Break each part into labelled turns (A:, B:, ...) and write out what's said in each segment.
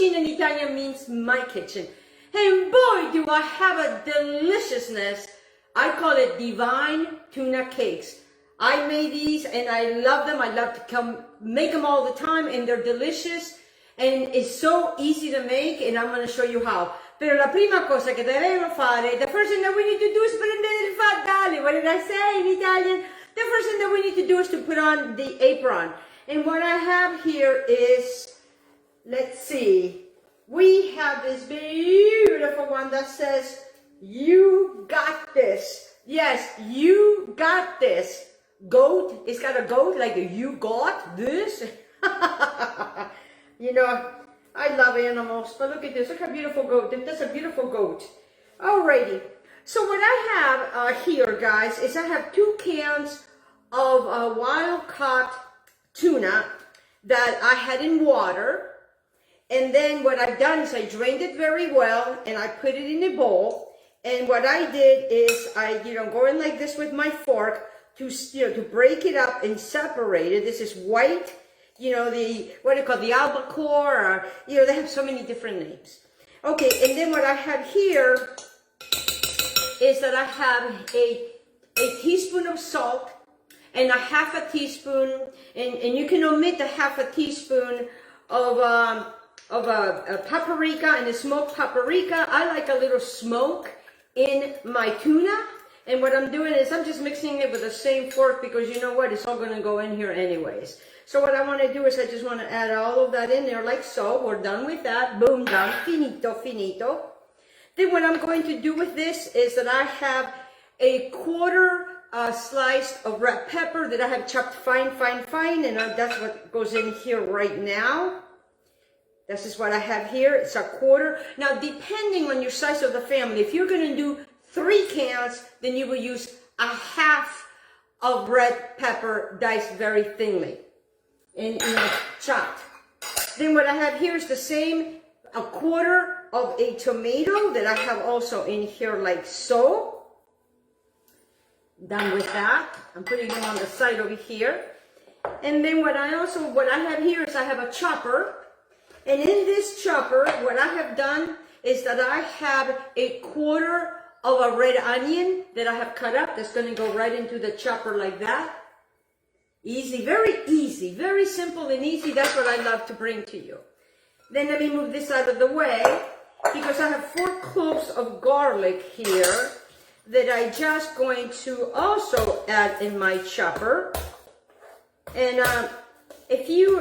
A: In Italian means my kitchen. And boy, do I have a deliciousness. I call it divine tuna cakes. I made these and I love them. I love to make them all the time, and they're delicious and it's so easy to make, and I'm going to show you how. Pero la prima cosa che devo fare, the first thing that we need to do is prendere il fatale. What did I say in Italian? The first thing that we need to do is to put on the apron. And what I have here is, let's see, we have this beautiful one that says, "You got this." Yes, you got this. Goat, it's got a goat, like a "you got this." You know, I love animals, but look at this. Look how beautiful goat. That's a beautiful goat. Alrighty. So what I have here, guys, is I have 2 cans of wild-caught tuna that I had in water. And then what I've done is I drained it very well and I put it in a bowl. And what I did is I, go in like this with my fork to break it up and separate it. This is white, what do you call the albacore, or, they have so many different names. Okay, and then what I have here is that I have a teaspoon of salt and a half a teaspoon, and you can omit the half a teaspoon of a paprika, and a smoked paprika. I like a little smoke in my tuna, and what I'm doing is I'm just mixing it with the same fork, because you know what, it's all going to go in here anyways. So what I want to do is I just want to add all of that in there like so. We're done with that. Boom, done. Finito, finito. Then what I'm going to do with this is that I have a quarter slice of red pepper that I have chopped fine, and that's what goes in here right now. This is what I have here. It's a quarter. Now, depending on your size of the family, if you're going to do 3 cans, then you will use a half of red pepper diced very thinly and chopped. Then what I have here is the same, a quarter of a tomato that I have also in here like so. Done with that. I'm putting them on the side over here. And then what I have here is I have a chopper. And in this chopper, what I have done is that I have a quarter of a red onion that I have cut up. That's going to go right into the chopper like that. Easy, very simple and easy. That's what I love to bring to you. Then let me move this out of the way, because I have 4 cloves of garlic here that I just going to also add in my chopper. And if you,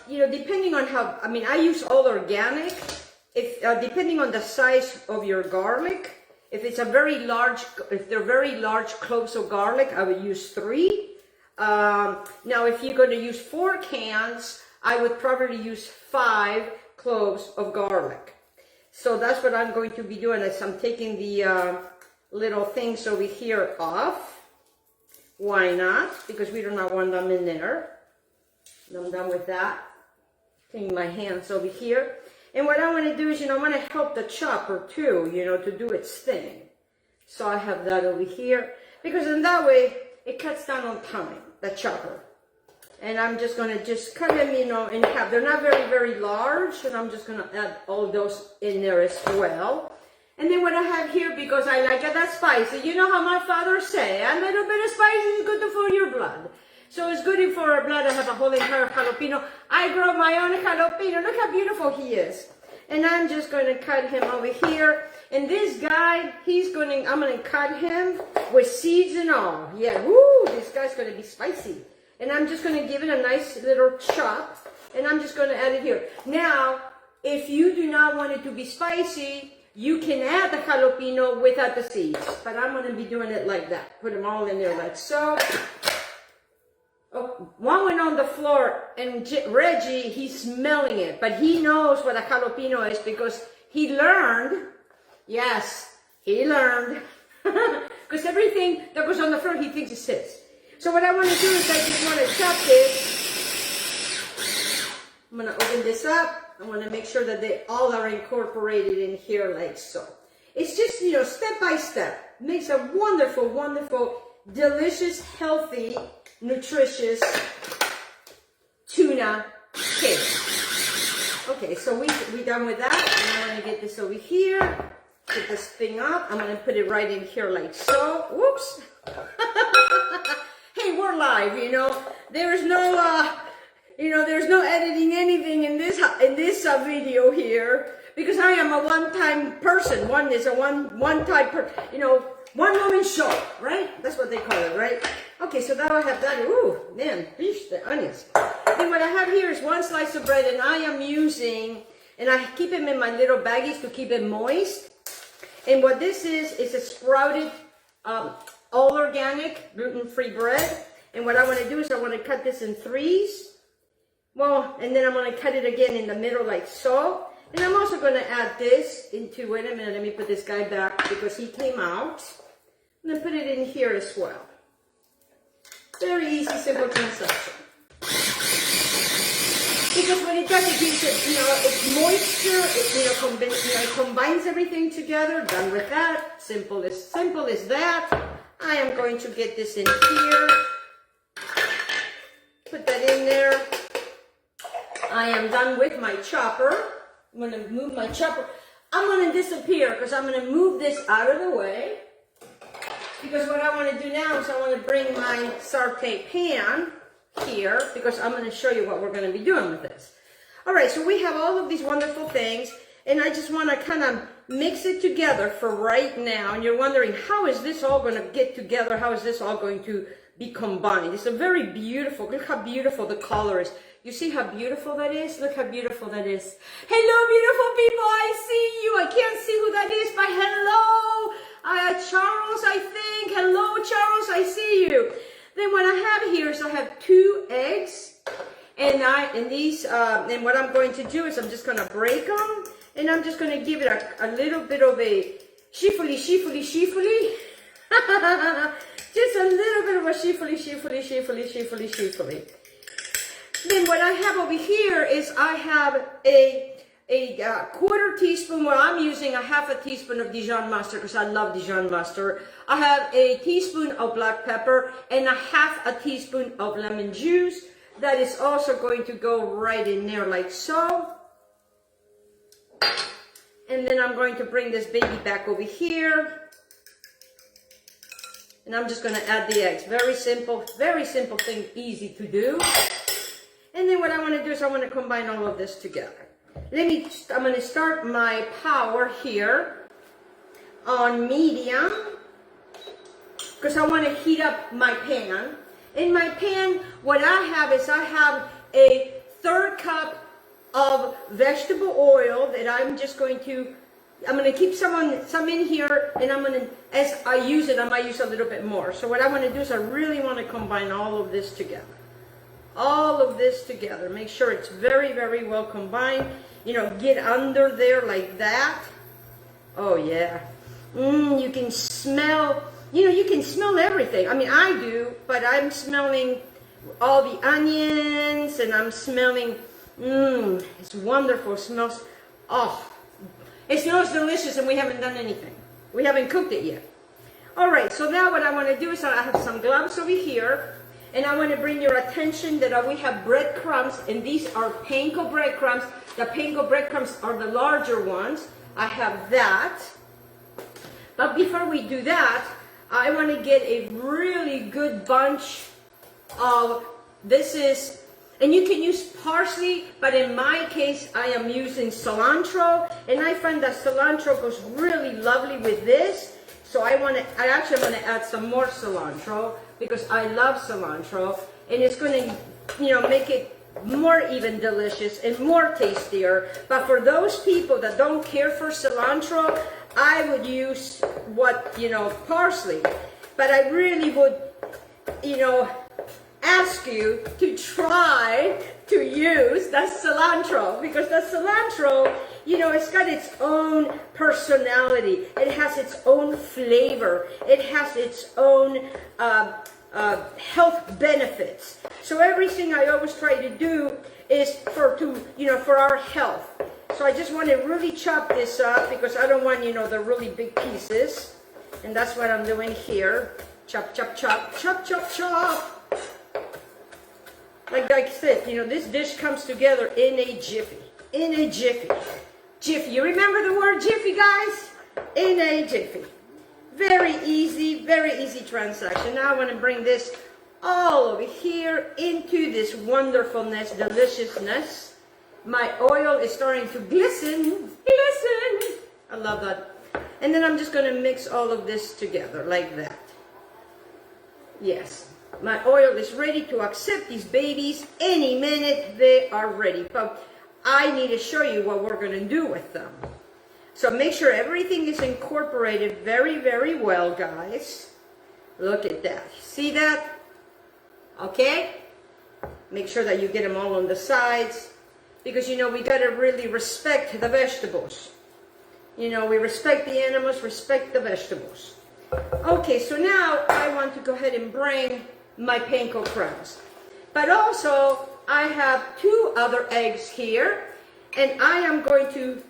A: depending on how, I use all organic. If depending on the size of your garlic, if they're very large cloves of garlic, I would use 3. Now, if you're going to use 4 cans, I would probably use 5 cloves of garlic. So that's what I'm going to be doing, is I'm taking the little things over here off. Why not? Because we do not want them in there. I'm done with that. Taking my hands over here. And what I want to do is, I want to help the chopper too, to do its thing. So I have that over here, because in that way, it cuts down on time, the chopper. And I'm just going to cut them, in half. They're not very, very large, and I'm just going to add all those in there as well. And then what I have here, because I like it that spicy, you know how my father say, a little bit of spice is good for your blood. So it's good for our blood. I have a whole entire jalapeno. I grow my own jalapeno. Look how beautiful he is. And I'm just going to cut him over here. And this guy, I'm going to cut him with seeds and all. Yeah, woo, this guy's going to be spicy. And I'm just going to give it a nice little chop. And I'm just going to add it here. Now, if you do not want it to be spicy, you can add the jalapeno without the seeds. But I'm going to be doing it like that. Put them all in there like so. Oh, one went on the floor, and Reggie, he's smelling it, but he knows what a jalapeno is, because he learned, yes, He learned. Because everything that goes on the front, he thinks is his. So what I want to do is I just want to chop this. I'm going to open this up. I want to make sure that they all are incorporated in here like so. It's just, you know, step by step. Makes a wonderful, wonderful, delicious, healthy, nutritious tuna cake. Okay, so we done with that. And I'm going to get this over here. Put this thing up. I'm going to put it right in here like so. Whoops. Hey, we're live, you know. There's no, there's no editing anything in this video here, because I am a one-time person. One woman show, right? That's what they call it, right? Okay, so now I have that. Ooh, man, the onions. Then what I have here is one slice of bread, and I am using, and I keep them in my little baggies to keep it moist. And what this is a sprouted, all organic, gluten-free bread. And what I want to do is I want to cut this in threes. Well, and then I'm going to cut it again in the middle like so. And I'm also going to add this into, wait a minute, let me put this guy back because he came out. I'm going to put it in here as well. Very easy, simple transaction. Because when it does, it gives it, it's moisture, it combines everything together. Done with that. Simple as that. I am going to get this in here. Put that in there. I am done with my chopper. I'm going to move my chopper. I'm going to disappear because I'm going to move this out of the way. Because what I want to do now is I want to bring my saute pan here, because I'm going to show you what we're going to be doing with this. All right, so we have all of these wonderful things, and I just want to kind of mix it together for right now. And you're wondering, how is this all going to get together? How is this all going to be combined? It's a very beautiful, look how beautiful the color is. You see how beautiful that is? Look how beautiful that is. Hello, beautiful people, I see you. I can't see who that is, but hello, Charles, I think. Hello, Charles, I see you. Then what I have here is I have 2 eggs, and what I'm going to do is I'm just going to break them, and I'm just going to give it a little bit of a shiffly. Just a little bit of a shiffly. Then what I have over here is I have a quarter teaspoon, well, I'm using a half a teaspoon of Dijon mustard because I love Dijon mustard. I have a teaspoon of black pepper and a half a teaspoon of lemon juice. That is also going to go right in there like so. And then I'm going to bring this baby back over here. And I'm just going to add the eggs. Very simple thing, easy to do. And then what I want to do is I want to combine all of this together. I'm going to start my power here on medium because I want to heat up my pan. In my pan, what I have is I have a 1/3 cup of vegetable oil that I'm going to keep some in here, and as I use it, I might use a little bit more. So what I want to do is I really want to combine all of this together. Make sure it's very, very well combined. Get under there like that. Oh yeah. You can smell, you can smell everything. I mean, I do, but I'm smelling all the onions, and I'm smelling, it's wonderful. It smells delicious, and we haven't done anything. We haven't cooked it yet. All right, so now what I want to do is I have some gloves over here. And I want to bring your attention that we have breadcrumbs, and these are panko breadcrumbs. The panko breadcrumbs are the larger ones. I have that. But before we do that, I want to get a really good bunch of, and you can use parsley, but in my case, I am using cilantro. And I find that cilantro goes really lovely with this. So I actually want to add some more cilantro, because I love cilantro, and it's going to, make it more even delicious and more tastier. But for those people that don't care for cilantro, I would use parsley. But I really would, ask you to try to use that cilantro, because that cilantro You know, it's got its own personality. It has its own flavor. It has its own health benefits. So everything I always try to do is for our health. So I just want to really chop this up because I don't want, the really big pieces. And that's what I'm doing here. Chop, chop, chop, chop, chop, chop. Like I said, this dish comes together in a jiffy. In a jiffy. Jiffy. You remember the word jiffy, guys? In a jiffy. Very easy transaction. Now I want to bring this all over here into this wonderfulness, deliciousness. My oil is starting to glisten. Glisten. I love that. And then I'm just going to mix all of this together like that. Yes. My oil is ready to accept these babies. Any minute they are ready. But I need to show you what we're going to do with them. So make sure everything is incorporated very, very well, guys. Look at that. See that? Okay? Make sure that you get them all on the sides. Because, we got to really respect the vegetables. We respect the animals, respect the vegetables. Okay, so now I want to go ahead and bring my panko crabs. But also, I have 2 other eggs here. And I am going to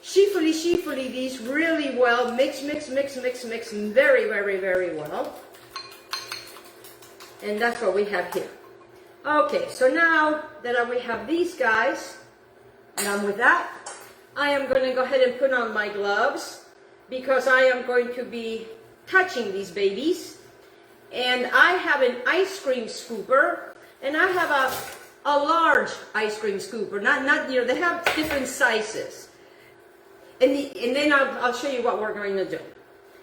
A: sheafily these really well. Mix very, very, very well. And that's what we have here. Okay, so now that we have these guys, and with that, I am going to go ahead and put on my gloves because I am going to be touching these babies. And I have an ice cream scooper, and I have a large ice cream scooper. Not they have different sizes. And then I'll show you what we're going to do.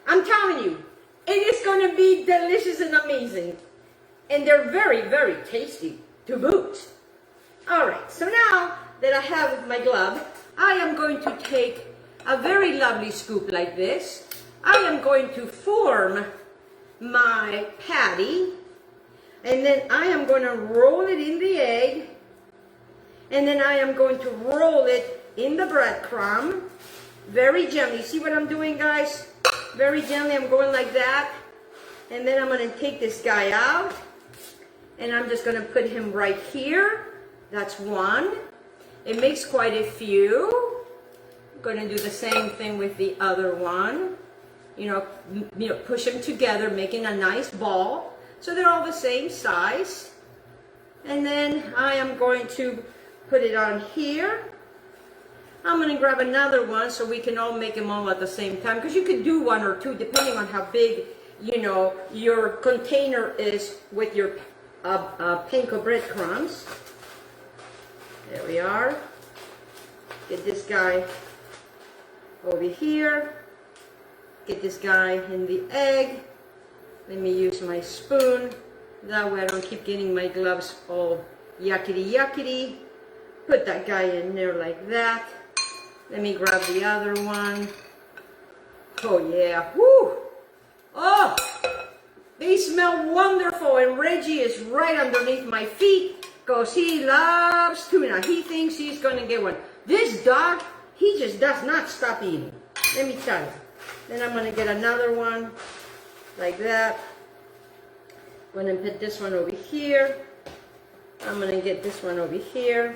A: I'm telling you, it is going to be delicious and amazing. And they're very, very tasty to boot. All right, so now that I have my glove, I am going to take a very lovely scoop like this. I am going to form my patty. And then I am going to roll it in the egg. And then I am going to roll it in the breadcrumb. Very gently. See what I'm doing, guys? Very gently. I'm going like that. And then I'm going to take this guy out. And I'm just going to put him right here. That's one. It makes quite a few. I'm going to do the same thing with the other one. Push them together, making a nice ball. So they're all the same size. And then I am going to put it on here. I'm going to grab another one so we can all make them all at the same time. Because you could do 1 or 2 depending on how big, your container is with your panko breadcrumbs. There we are. Get this guy over here. Get this guy in the egg. Let me use my spoon. That way I don't keep getting my gloves all yuckity. Put that guy in there like that. Let me grab the other one. Oh yeah. Woo! Oh! They smell wonderful, and Reggie is right underneath my feet because he loves tuna. He thinks he's going to get one. This dog, he just does not stop eating. Let me tell you. Then I'm going to get another one like that. I'm going to put this one over here. I'm going to get this one over here.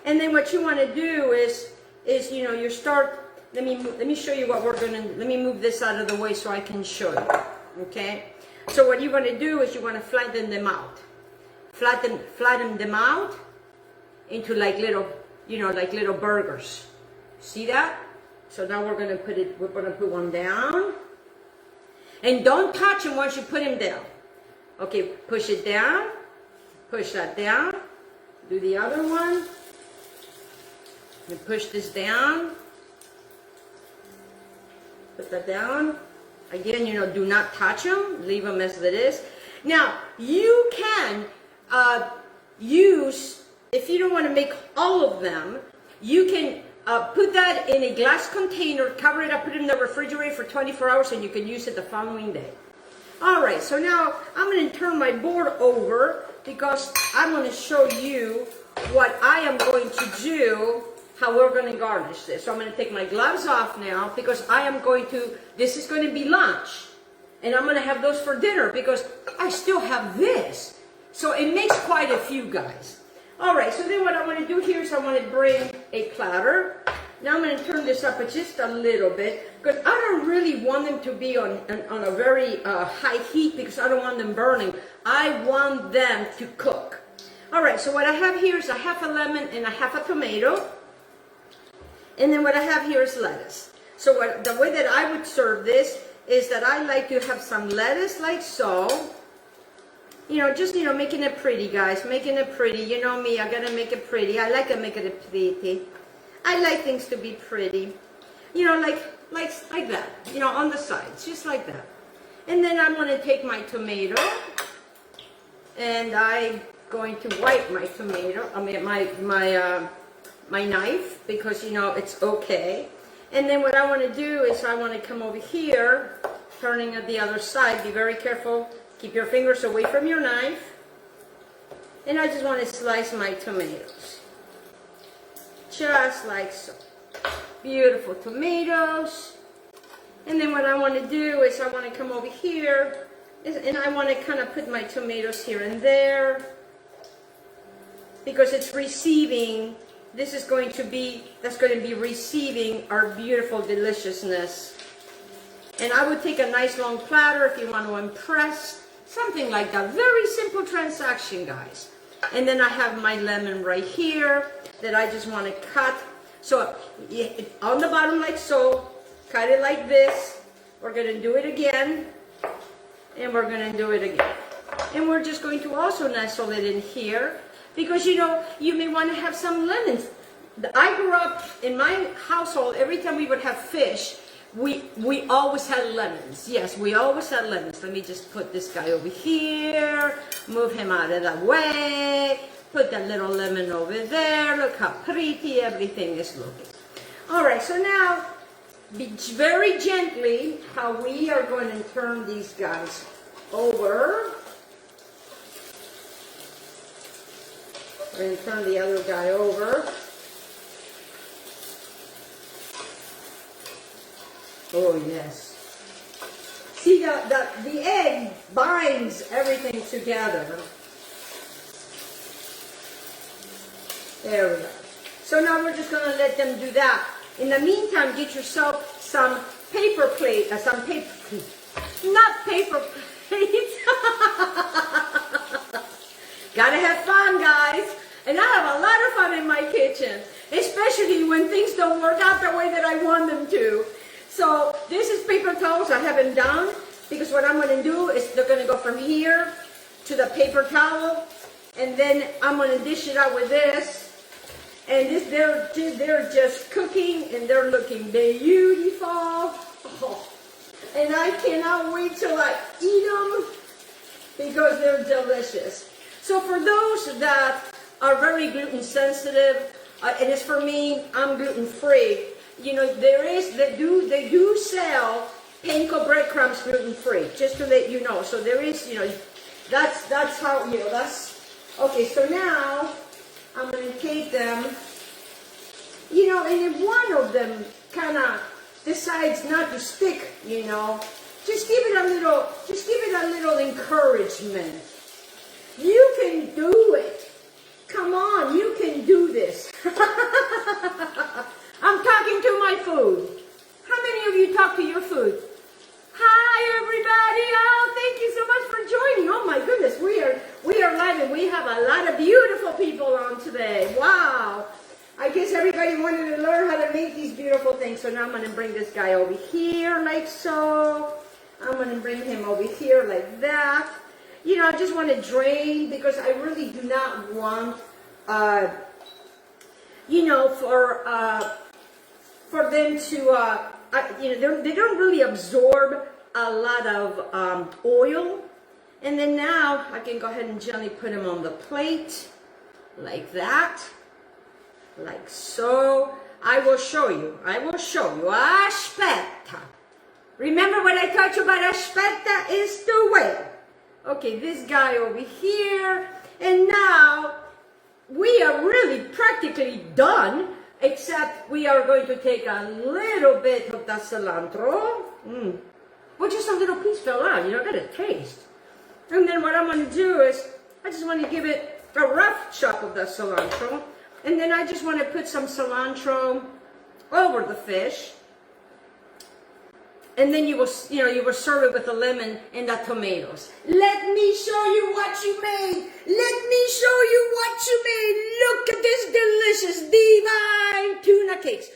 A: And then what you want to do is you start, let me show you what we're going to, let me move this out of the way so I can show you. Okay? So what you want to do is you want to flatten them out. Flatten them out into like little, like little burgers. See that? So now we're going to put one down. And don't touch him once you put him down. Okay, push it down. Push that down. Do the other one. You push this down. Put that down. Again, do not touch them. Leave them as it is. Now, you can use, if you don't want to make all of them, you can put that in a glass container, cover it up, put it in the refrigerator for 24 hours, and you can use it the following day. All right, so now I'm going to turn my board over because I'm going to show you what I am going to do how we're going to garnish this. So I'm going to take my gloves off now because this is going to be lunch. And I'm going to have those for dinner because I still have this. So it makes quite a few, guys. All right, so then what I want to do here is I want to bring a platter. Now I'm going to turn this up just a little bit because I don't really want them to be on a very high heat because I don't want them burning. I want them to cook. All right, so what I have here is a half a lemon and a half a tomato. And then what I have here is lettuce. So the way that I would serve this is that I like to have some lettuce like so. Just, making it pretty, guys. Making it pretty. You know me, I gotta make it pretty. I like to make it pretty. I like things to be pretty. Like that. On the sides, just like that. And then I'm gonna take my tomato. And I'm going to wipe my tomato. I mean, my knife, because, it's okay. And then what I want to do is I want to come over here, turning at the other side. Be very careful. Keep your fingers away from your knife. And I just want to slice my tomatoes. Just like so. Beautiful tomatoes. And then what I want to do is I want to come over here and I want to kind of put my tomatoes here and there. Because it's receiving, that's going to be receiving our beautiful deliciousness. And I would take a nice long platter if you want to impress. Something like that. Very simple transaction, guys. And then I have my lemon right here that I just want to cut. So on the bottom like so, cut it like this. We're going to do it again. And we're going to do it again. And we're just going to also nestle it in here. Because, you may want to have some lemons. I grew up in my household, every time we would have fish, we always had lemons. Yes, we always had lemons. Let me just put this guy over here, move him out of the way, put that little lemon over there. Look how pretty everything is looking. All right, so now, very gently, how we are going to turn these guys over. We're going to turn the other guy over. Oh, yes. See, the egg binds everything together. There we go. So now we're just going to let them do that. In the meantime, get yourself some paper plate, not paper plates. Gotta have fun, guys. And I have a lot of fun in my kitchen, especially when things don't work out the way that I want them to. So this is paper towels. I haven't done because what I'm going to do is they're going to go from here to the paper towel, and then I'm going to dish it out with this. And this, they're just cooking and they're looking beautiful. Oh. And I cannot wait till I eat them because they're delicious. So for those that are very gluten sensitive, and it's for me, I'm gluten free. They do sell panko breadcrumbs gluten free, just to let you know. So there is, that's how, that's, okay, so now I'm going to take them, and if one of them kind of decides not to stick, just give it a little encouragement. You can do it. Come on, you can do this. I'm talking to my food. How many of you talk to your food? Hi, everybody. Oh, thank you so much for joining. Oh, my goodness. We are live, and we have a lot of beautiful people on today. Wow. I guess everybody wanted to learn how to make these beautiful things. So now I'm going to bring this guy over here like so. I'm going to bring him over here like that. I just want to drain because I really do not want, for them to, they don't really absorb a lot of oil. And then now I can go ahead and gently put them on the plate like that, like so. I will show you. Aspetta. Remember what I taught you about aspetta is the way. Okay, this guy over here. And now we are really practically done except we are going to take a little bit of the cilantro. Well, just a little piece fell out, you know, get a taste. And then what I'm going to do is, I just want to give it a rough chop of the cilantro. And then I just want to put some cilantro over the fish. And then you will serve it with the lemon and the tomatoes. Let me show you what you made. Let me show you what you made. Look at this delicious, divine tuna cakes.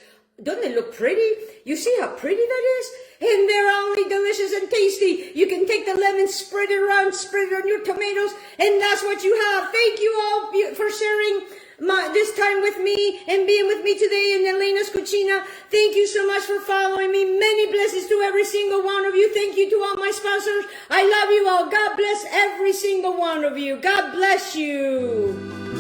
A: Don't they look pretty? You see how pretty that is? And they're only delicious and tasty. You can take the lemon, spread it around, spread it on your tomatoes, and that's what you have. Thank you all for sharing this time with me and being with me today in Elena's Cucina. Thank you so much for following me. Many blessings to every single one of you. Thank you to all my sponsors. I love you all. God bless every single one of you. God bless you.